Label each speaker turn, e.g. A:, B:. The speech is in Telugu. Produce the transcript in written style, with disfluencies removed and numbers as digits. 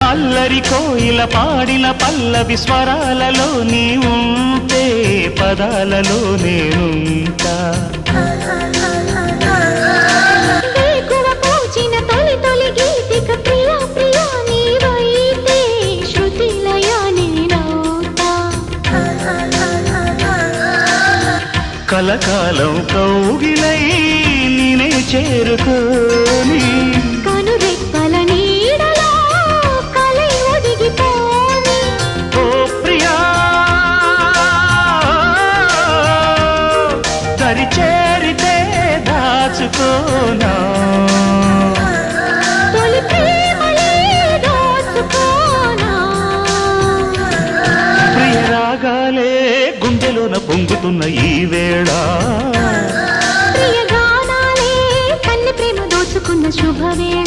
A: అల్లరి కోయిల పాడిన పల్లవి స్వరాలలో నీ ఉంటే పదాలలో నేనుంటా కలకాలం కౌగిలై నేనే చేరుకోని
B: కనురెప్పల నీడలో కలై ఒదిగిపోని
A: ఓ ప్రియా దరి చేరితే దాచుకోనా
B: తొలి ప్రేమలే దోచుకోనా
A: ప్రియ రాగాలే గుండెలోన పొంగుతున్న ఈ వేళ
B: ప్రియ గానాలే కన్నె ప్రేమ దోచుకున్న శుభవేళ